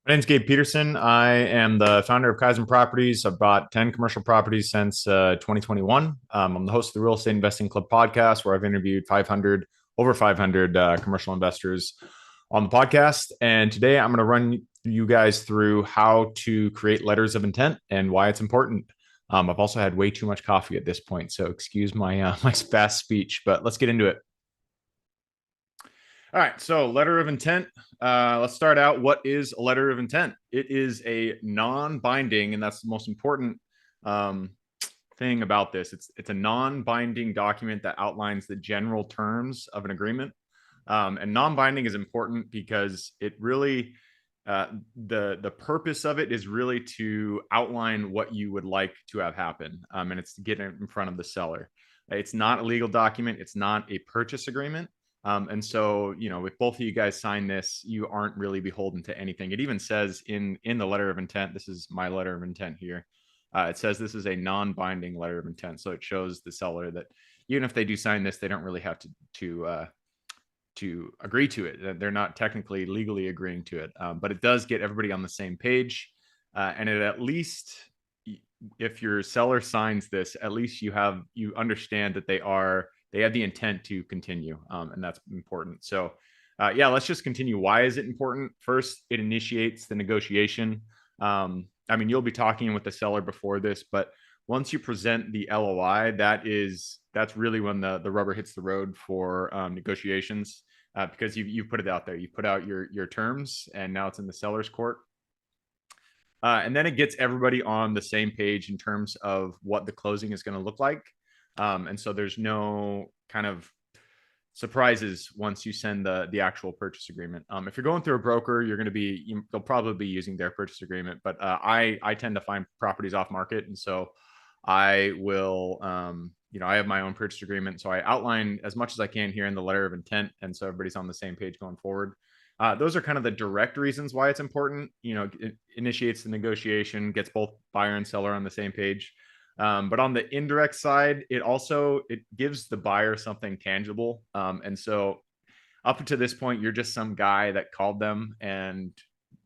My name's Gabe Peterson. I am the founder of Kaizen Properties. I've bought 10 commercial properties since 2021. I'm the host of the Real Estate Investing Club podcast, where I've interviewed over 500 commercial investors on the podcast. And today I'm going to run you guys through how to create letters of intent and why it's important. I've also had way too much coffee at this point, so excuse my my fast speech, but let's get into it. All right, so letter of intent. Let's start out. What is a letter of intent? It is a non-binding, and that's the most important um, thing about this. It's a non-binding document that outlines the general terms of an agreement. And non-binding is important because it really the purpose of it is really to outline what you would like to have happen, and it's to get it in front of the seller. It's not a legal document. It's not a purchase agreement. And so, if both of you guys sign this, you aren't really beholden to anything. It even says in the letter of intent, this is my letter of intent here. It says this is a non-binding letter of intent, so it shows the seller that even if they do sign this, they don't really have to agree to it. They're not technically legally agreeing to it, but it does get everybody on the same page, and it at least, if your seller signs this, at least you understand that they have the intent to continue, and that's important. So, yeah, let's just continue. Why is it important? First, it initiates the negotiation. I mean, you'll be talking with the seller before this, but once you present the LOI, that's really when the rubber hits the road for negotiations, because you've put it out there. You put out your terms, and now it's in the seller's court. And then it gets everybody on the same page in terms of what the closing is going to look like. And so there's no kind of surprises once you send the actual purchase agreement. If you're going through a broker, they'll probably be using their purchase agreement. But I tend to find properties off market, and so I will, I have my own purchase agreement. So I outline as much as I can here in the letter of intent, and so everybody's on the same page going forward. Those are kind of the direct reasons why it's important. It initiates the negotiation, gets both buyer and seller on the same page. But on the indirect side, it gives the buyer something tangible. And so up to this point, you're just some guy that called them, and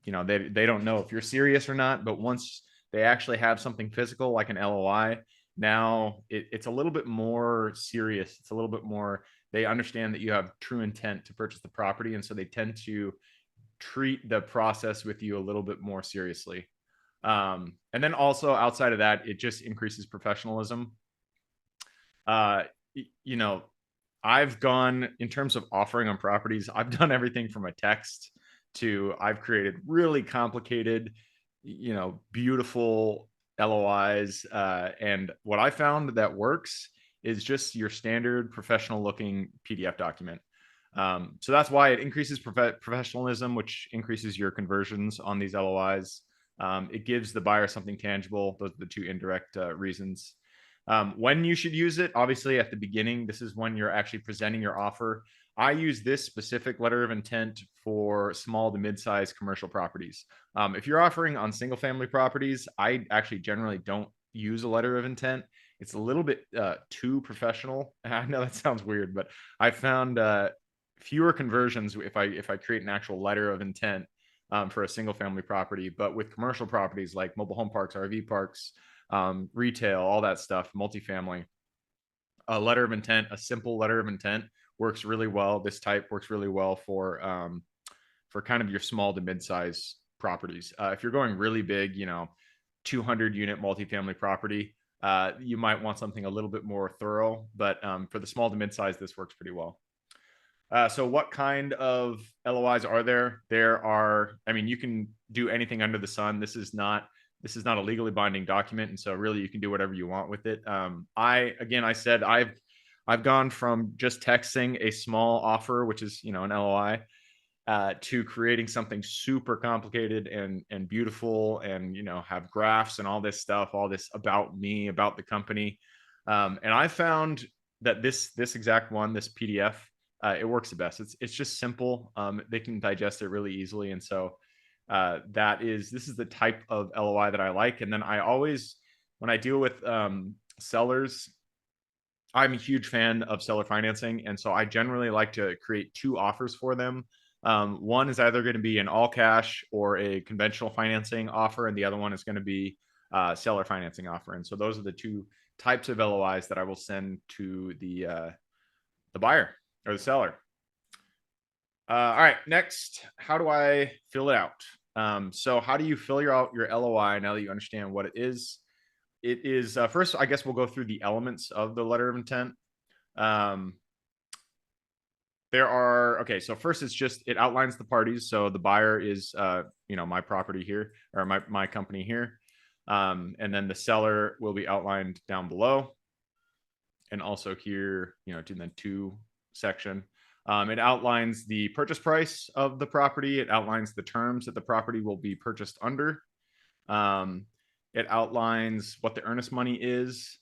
they don't know if you're serious or not. But once they actually have something physical like an LOI, now it's a little bit more serious. It's a little bit more, they understand that you have true intent to purchase the property, and so they tend to treat the process with you a little bit more seriously. And then also outside of that, it just increases professionalism. uh you know I've gone, in terms of offering on properties, I've done everything from a text to, I've created really complicated, beautiful LOIs. And what I found that works is just your standard professional looking PDF document. So that's why it increases professionalism, which increases your conversions on these LOIs. It gives the buyer something tangible. Those are the two indirect reasons. When you should use it, obviously at the beginning, this is when you're actually presenting your offer. I use this specific letter of intent for small to mid-sized commercial properties. If you're offering on single family properties, I actually generally don't use a letter of intent. It's a little bit too professional. I know that sounds weird, but I found fewer conversions if I create an actual letter of intent for a single family property. But with commercial properties like mobile home parks, RV parks, retail, all that stuff, multifamily, a simple letter of intent works really well. This type works really well for kind of your small to mid-size properties. If you're going really big, 200 unit multifamily property, you might want something a little bit more thorough. But for the small to mid-size, this works pretty well. So what kind of LOIs are there? I mean, you can do anything under the sun. This is not a legally binding document, and so really you can do whatever you want with it. I said I've gone from just texting a small offer, which is an LOI, to creating something super complicated and beautiful, and have graphs and all this stuff, all this about me, about the company. And I found that this exact one, this PDF, it works the best. It's just simple. They can digest it really easily, and so this is the type of LOI that I like. And then when I deal with sellers, I'm a huge fan of seller financing, and so I generally like to create two offers for them. One is either going to be an all cash or a conventional financing offer, and the other one is going to be seller financing offer. And so those are the two types of LOIs that I will send to the buyer or the seller. All right, next, how do I fill it out? So how do you fill out your LOI now that you understand what it is? It is first, I guess we'll go through the elements of the letter of intent. There are, okay, so first it's just, it outlines the parties. So the buyer is, my property here, or my company here. And then the seller will be outlined down below. And also here, to the to section. It outlines the purchase price of the property. It outlines the terms that the property will be purchased under. It outlines what the earnest money is.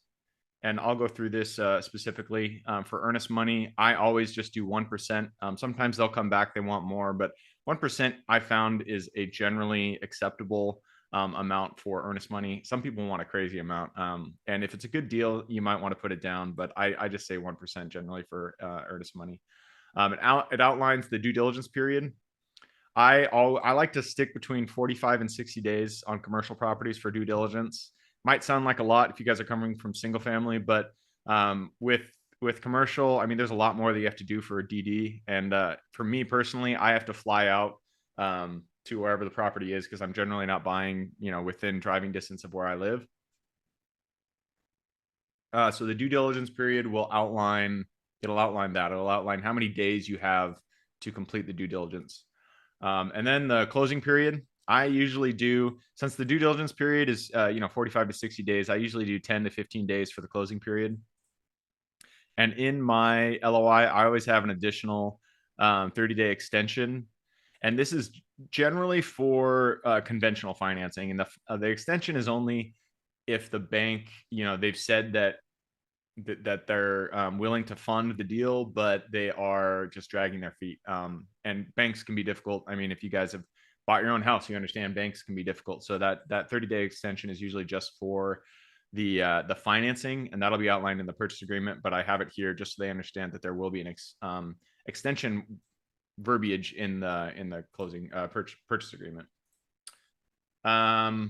And I'll go through this specifically. For earnest money, I always just do 1%. Sometimes they'll come back, they want more, but 1% I found is a generally acceptable amount for earnest money. Some people want a crazy amount. And if it's a good deal, you might want to put it down, but I just say 1% generally for earnest money. It outlines the due diligence period. I like to stick between 45 and 60 days on commercial properties for due diligence. Might sound like a lot if you guys are coming from single family, but with commercial, I mean, there's a lot more that you have to do for a DD. And for me personally, I have to fly out to wherever the property is because I'm generally not buying, within driving distance of where I live. So the due diligence period will outline, it'll outline how many days you have to complete the due diligence. And then the closing period, I usually do, since the due diligence period is, 45 to 60 days, I usually do 10 to 15 days for the closing period. And in my LOI, I always have an additional 30-day extension. And this is generally for conventional financing. And the extension is only if the bank, they've said that they're willing to fund the deal, but they are just dragging their feet. And banks can be difficult. I mean, if you guys have bought your own house, you understand banks can be difficult. So that 30-day extension is usually just for the financing, and that'll be outlined in the purchase agreement. But I have it here just so they understand that there will be an extension verbiage in the closing purchase agreement. All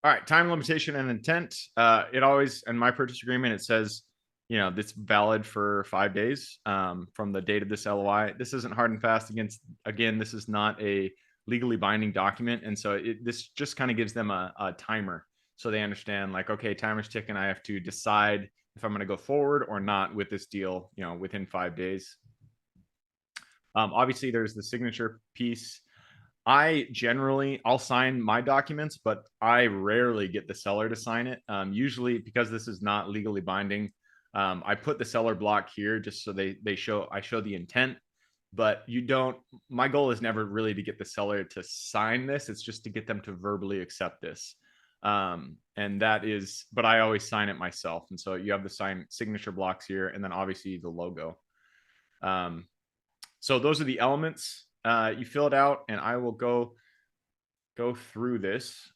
right, time limitation and intent. It always, in my purchase agreement, it says, it's valid for 5 days from the date of this LOI. This isn't hard and fast. Again, this is not a legally binding document. And so this just kind of gives them a timer. So they understand, like, okay, timer's ticking. I have to decide if I'm going to go forward or not with this deal, within 5 days. Obviously, there's the signature piece. I'll sign my documents, but I rarely get the seller to sign it. Usually, because this is not legally binding, I put the seller block here just so I show the intent. But my goal is never really to get the seller to sign this. It's just to get them to verbally accept this. And that is, but I always sign it myself. And so you have the signature blocks here, and then obviously the logo. So those are the elements. You fill it out, and I will go through this.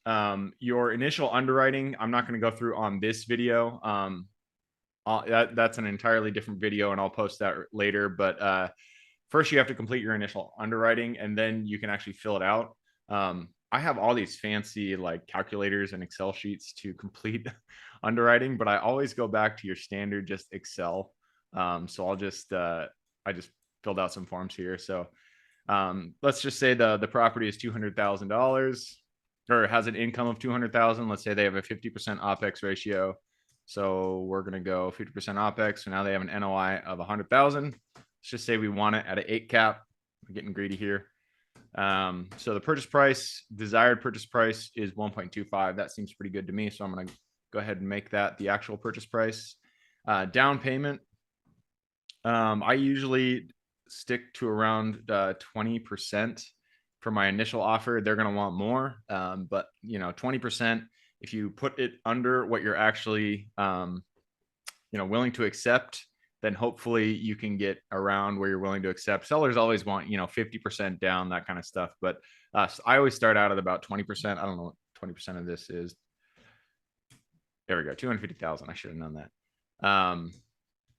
Your initial underwriting, I'm not going to go through on this video. That's an entirely different video, and I'll post that later. But first, you have to complete your initial underwriting, and then you can actually fill it out. I have all these fancy like calculators and Excel sheets to complete underwriting, but I always go back to your standard just Excel. So I just filled out some forms here. So let's just say the property is $200,000 or has an income of 200,000. Let's say they have a 50% OPEX ratio. So we're going to go 50% OPEX. So now they have an NOI of 100,000. Let's just say we want it at an 8 cap. I'm getting greedy here. So the desired purchase price is 1.25. That seems pretty good to me. So I'm going to go ahead and make that the actual purchase price. Down payment. I usually stick to around 20% for my initial offer. They're going to want more. But 20%, if you put it under what you're actually, willing to accept, then hopefully you can get around where you're willing to accept. Sellers always want, 50% down, that kind of stuff. But I always start out at about 20%. I don't know what 20% of this is. There we go. 250,000. I should have known that. All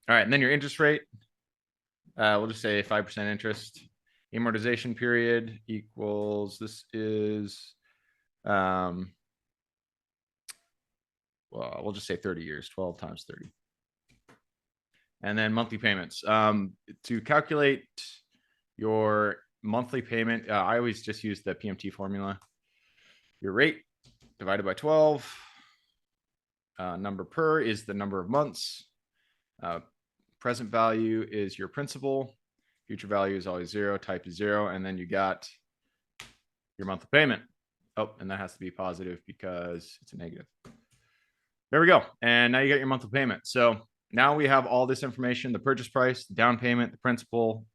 right. And then your interest rate, we'll just say 5% interest. Amortization period equals, this is, well, we'll just say 30 years, 12 times 30. And then monthly payments. To calculate your monthly payment, I always just use the PMT formula. Your rate divided by 12. Number per is the number of months. Present value is your principal. Future value is always 0. Type is 0. And then you got your monthly payment. Oh, and that has to be positive because it's a negative. There we go. And now you got your monthly payment. So now we have all this information: the purchase price, the down payment, the principal,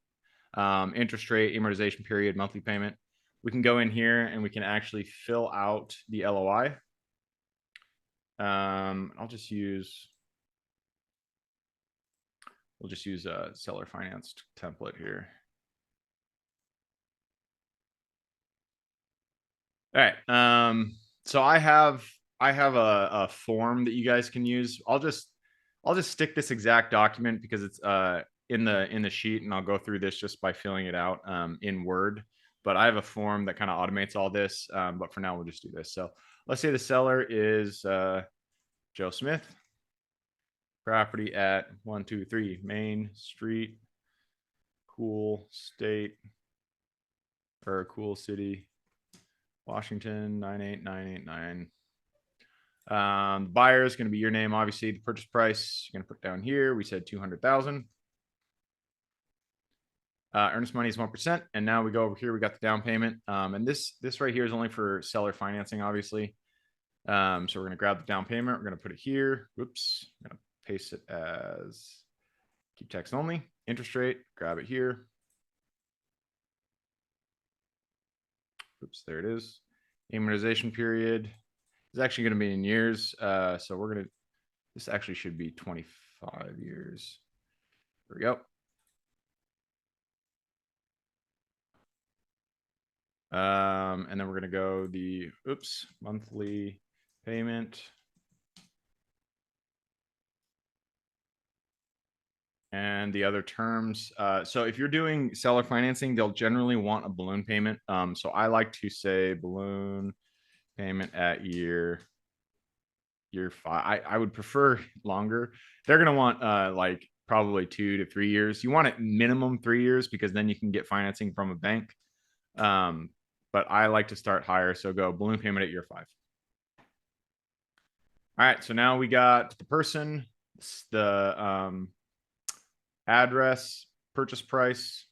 interest rate, amortization period, monthly payment. We can go in here and we can actually fill out the LOI. We'll just use a seller financed template here. All right. So I have a form that you guys can use. I'll just stick this exact document because it's in the sheet, and I'll go through this just by filling it out in Word. But I have a form that kind of automates all this. But for now, we'll just do this. So let's say the seller is Joe Smith. Property at 123 Main Street, Cool State, or Cool City, Washington 98989. Buyer is going to be your name, obviously. The purchase price you're going to put down here. We said 200,000. Earnest money is 1%. And now we go over here. We got the down payment. And this right here is only for seller financing, obviously. So we're going to grab the down payment. We're going to put it here. Whoops. I'm going to paste it as keep text only. Interest rate, grab it here. Oops, there it is. Amortization period is actually going to be in years. So we're going to, this actually should be 25 years. There we go. And then we're going to go the, monthly payment. And the other terms. So if you're doing seller financing, they'll generally want a balloon payment. So I like to say balloon payment at year 5. I would prefer longer. They're going to want like probably 2 to 3 years. You want it minimum 3 years because then you can get financing from a bank. But I like to start higher. So go balloon payment at year 5. All right. So now we got the person, the address, purchase price.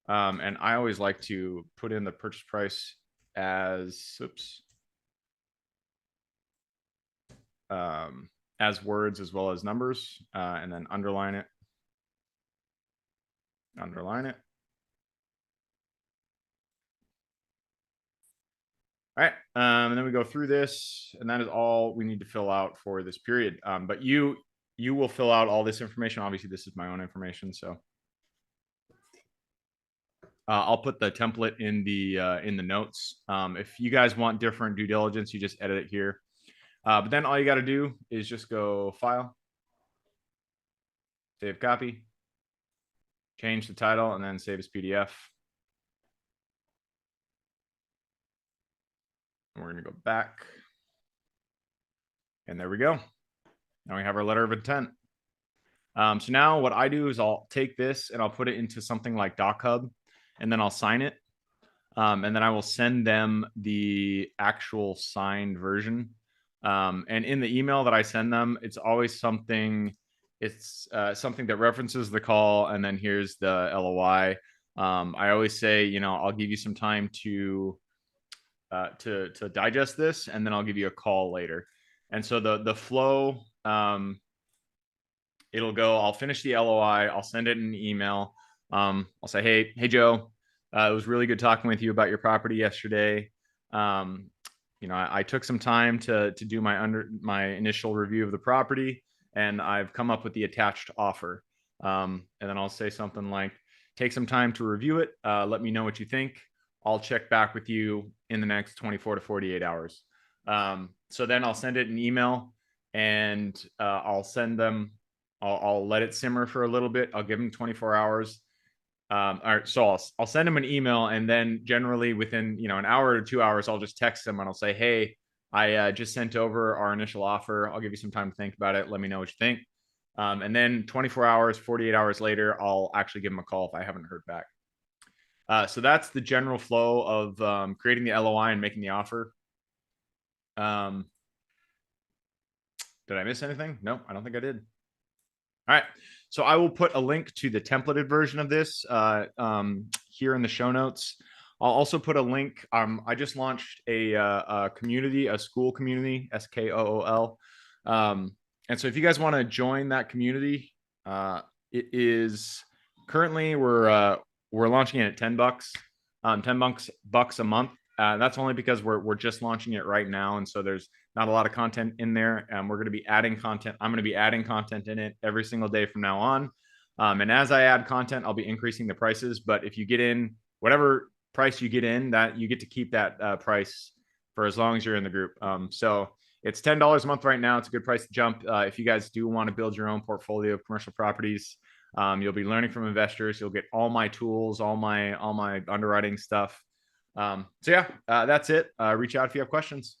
And I always like to put in the purchase price as, as words as well as numbers, and then underline it. Underline it. All right. And then we go through this, and that is all we need to fill out for this period. But you will fill out all this information. Obviously, this is my own information, so I'll put the template in the notes. If you guys want different due diligence, you just edit it here. But then all you got to do is just go File, Save Copy, change the title, and then save as PDF. And we're going to go back. And there we go. Now we have our letter of intent. So now what I do is I'll take this and I'll put it into something like DocHub, and then I'll sign it. And then I will send them the actual signed version. And in the email that I send them, it's always something, something that references the call, and then here's the LOI. I always say, I'll give you some time to digest this, and then I'll give you a call later. And so the flow, it'll go, I'll finish the LOI, I'll send it in an email. I'll say, hey Joe, it was really good talking with you about your property yesterday. I took some time to do my initial review of the property, and I've come up with the attached offer. And then I'll say something like, take some time to review it. Let me know what you think. I'll check back with you in the next 24 to 48 hours. So then I'll send it an email, and I'll send them I'll let it simmer for a little bit. I'll give them 24 hours. All right, so I'll send them an email, and then generally within an hour or 2 hours, I'll just text them and I'll say, hey, I just sent over our initial offer. I'll give you some time to think about it. Let me know what you think. And then 24 hours, 48 hours later, I'll actually give them a call if I haven't heard back. So that's the general flow of creating the LOI and making the offer. Did I miss anything? No, I don't think I did. All right. So I will put a link to the templated version of this here in the show notes. I'll also put a link. I just launched a community, a school community, SKOOL. And so if you guys want to join that community, it is currently we're launching it at $10, $10 a month. That's only because we're just launching it right now, and so there's not a lot of content in there. We're going to be adding content. I'm going to be adding content in it every single day from now on. And as I add content, I'll be increasing the prices. But if you get in, whatever price you get in, that you get to keep that price for as long as you're in the group. So it's $10 a month right now. It's a good price to jump. If you guys do want to build your own portfolio of commercial properties, you'll be learning from investors. You'll get all my tools, all my underwriting stuff. So yeah, that's it. Reach out if you have questions.